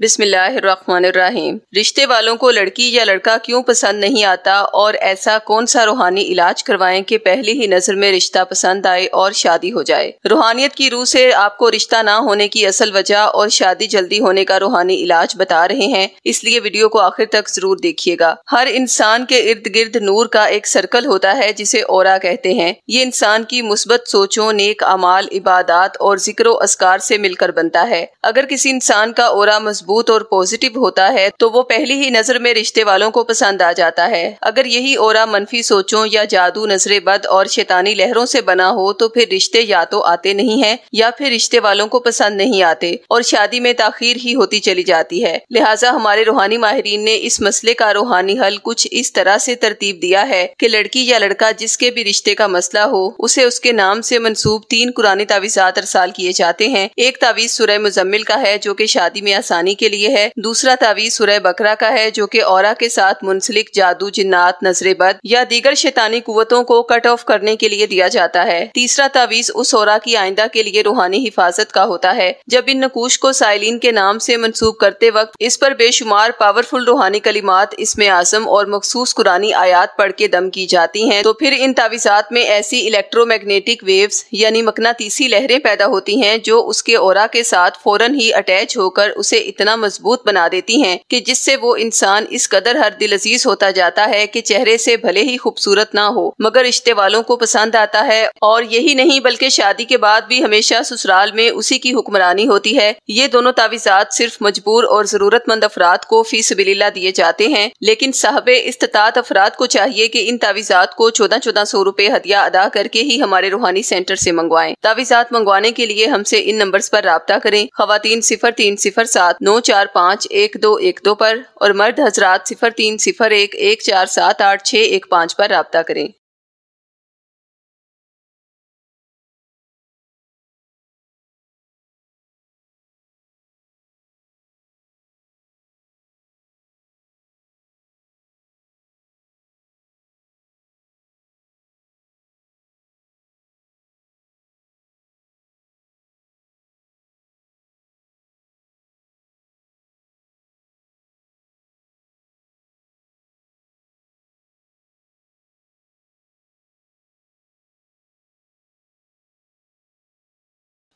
बिस्मिल्लाहिर्रहमानिर्रहीम। रिश्ते वालों को लड़की या लड़का क्यों पसंद नहीं आता और ऐसा कौन सा रूहानी इलाज करवाएं कि पहली ही नजर में रिश्ता पसंद आए और शादी हो जाए। रूहानियत की रूह से आपको रिश्ता ना होने की असल वजह और शादी जल्दी होने का रूहानी इलाज बता रहे हैं, इसलिए वीडियो को आखिर तक जरूर देखिएगा। हर इंसान के इर्द गिर्द नूर का एक सर्कल होता है जिसे औरा कहते हैं। ये इंसान की मुस्बत सोचों, नेक अमाल, इबादात और जिक्र अस्कार से मिलकर बनता है। अगर किसी इंसान का औरा मजबूत और पॉजिटिव होता है तो वो पहली ही नजर में रिश्ते वालों को पसंद आ जाता है। अगर यही औरा मनफी सोचों या जादू, नजरे बद और शैतानी लहरों से बना हो तो फिर रिश्ते या तो आते नहीं हैं या फिर रिश्ते वालों को पसंद नहीं आते और शादी में ताखीर ही होती चली जाती है। लिहाजा हमारे रूहानी माहिरीन ने इस मसले का रूहानी हल कुछ इस तरह से तरतीब दिया है कि लड़की या लड़का जिसके भी रिश्ते का मसला हो उसे उसके नाम से मंसूब 3 कुरानी तावीज़ात अरसाल किए जाते हैं। एक तावीज़ सूरह मुज़म्मिल का है जो कि शादी में आसानी के लिए है। दूसरा तावीज़ सूरह बकरा का है जो कि औरा के साथ मुंसलिक जादू, जिन्नात, नजरे बद या दीगर शैतानी कुव्वतों को कट ऑफ करने के लिए दिया जाता है। तीसरा तावीज़ उस औरा की आइंदा के लिए रूहानी हिफाजत का होता है। जब इन नकूश को साइलिन के नाम से मंसूब करते वक्त इस पर बेशुमार पावरफुल रूहानी कलिमात, इसमें आज़म और मखसूस कुरानी आयात पढ़ के दम की जाती हैं तो फिर इन तावीज़ात में ऐसी इलेक्ट्रोमैग्नेटिक वेव्स यानी मकनातीसी लहरें पैदा होती हैं जो उसके औरा के साथ फौरन ही अटैच होकर उसे इतना मजबूत बना देती हैं कि जिससे वो इंसान इस कदर हर दिल अजीज होता जाता है कि चेहरे से भले ही खूबसूरत ना हो मगर रिश्ते वालों को पसंद आता है। और यही नहीं बल्कि शादी के बाद भी हमेशा ससुराल में उसी की हुक्मरानी होती है। ये दोनों तावीज़ात सिर्फ मजबूर और जरूरतमंद अफराद को फी सबीलिल्लाह दिए जाते हैं, लेकिन साहबे इस्तात अफराद को चाहिए कि इन तावीज़ात को 1400 रुपए हदिया अदा करके ही हमारे रूहानी सेंटर से मंगवाएं। तावीज़ात मंगवाने के लिए हमसे इन नंबर्स पर राब्ता करें। खवातीन 030794511212 पर और मर्द हजरात 030114786115 पर राब्ता करें।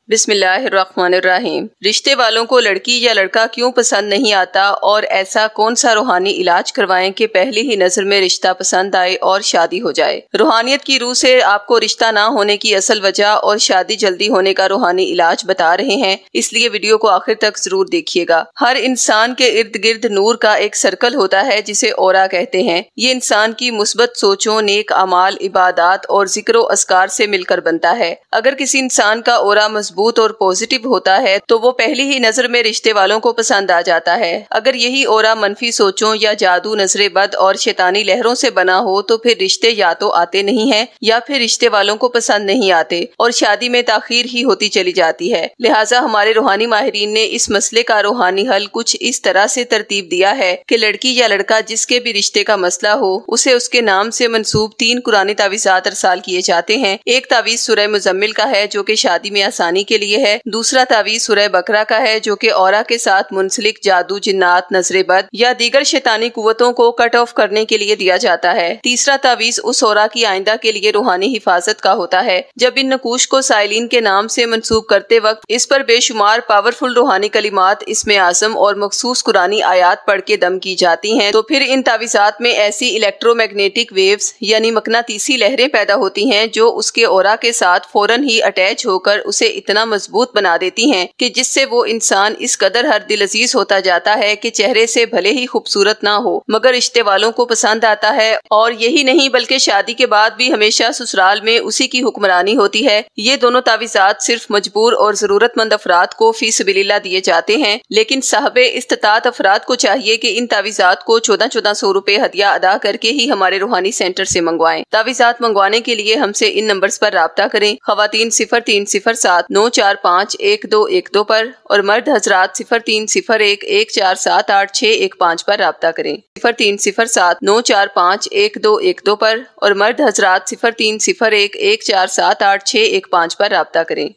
बिस्मिल्लाहिर्रहमानिर्रहीम। रिश्ते वालों को लड़की या लड़का क्यों पसंद नहीं आता और ऐसा कौन सा रूहानी इलाज करवाएं कि पहली ही नजर में रिश्ता पसंद आए और शादी हो जाए। रूहानियत की रूह से आपको रिश्ता ना होने की असल वजह और शादी जल्दी होने का रूहानी इलाज बता रहे हैं, इसलिए वीडियो को आखिर तक जरूर देखिएगा। हर इंसान के इर्द गिर्द नूर का एक सर्कल होता है जिसे औरा कहते हैं। ये इंसान की मुस्बत सोचों, नेक अमाल, इबादात और जिक्र अस्कार से मिलकर बनता है। अगर किसी इंसान का औरा मजबूत और पॉजिटिव होता है तो वो पहली ही नजर में रिश्ते वालों को पसंद आ जाता है। अगर यही औरा मनफी सोचों या जादू, नजरे बद और शैतानी लहरों से बना हो तो फिर रिश्ते या तो आते नहीं हैं या फिर रिश्ते वालों को पसंद नहीं आते और शादी में ताखीर ही होती चली जाती है। लिहाजा हमारे रूहानी माहिरीन ने इस मसले का रूहानी हल कुछ इस तरह से तरतीब दिया है कि लड़की या लड़का जिसके भी रिश्ते का मसला हो उसे उसके नाम से मंसूब 3 कुरानी तावीज़ात अरसाल किए जाते हैं। एक तावीज़ सूरह मुज़म्मिल का है जो कि शादी में आसानी के लिए है। दूसरा तावीज़ सूरह बकरा का है जो कि औरा के साथ मुंसलिक जादू, जिन्नात, नजरे बद या दीगर शैतानी कुव्वतों को कट ऑफ करने के लिए दिया जाता है। तीसरा तावीज़ उस औरा की आइंदा के लिए रूहानी हिफाजत का होता है। जब इन नकूश को साइलिन के नाम से मंसूब करते वक्त इस पर बेशुमार पावरफुल रूहानी कलिमात, इसमें आज़म और मखसूस कुरानी आयात पढ़ के दम की जाती हैं तो फिर इन तावीज़ात में ऐसी इलेक्ट्रोमैग्नेटिक वेव्स यानी मकनातीसी लहरें पैदा होती हैं जो उसके औरा के साथ फौरन ही अटैच होकर उसे इतना मजबूत बना देती हैं कि जिससे वो इंसान इस कदर हर दिल अजीज होता जाता है कि चेहरे से भले ही खूबसूरत ना हो मगर रिश्ते वालों को पसंद आता है। और यही नहीं बल्कि शादी के बाद भी हमेशा ससुराल में उसी की हुक्मरानी होती है। ये दोनों तावीज़ात सिर्फ मजबूर और जरूरतमंद अफराद को फी सबीलिल्लाह दिए जाते हैं, लेकिन साहबे इस्तात अफराद को चाहिए कि इन तावीज़ात को 1400 रुपए हदिया अदा करके ही हमारे रूहानी सेंटर से मंगवाएं। तावीज़ात मंगवाने के लिए हमसे इन नंबर्स पर राब्ता करें। खवातीन 030794511212 पर और मर्द हजरात 030114786115 पर राब्ता करें। 030794511212 पर और मर्द हजरात 030114786115 पर राब्ता करें।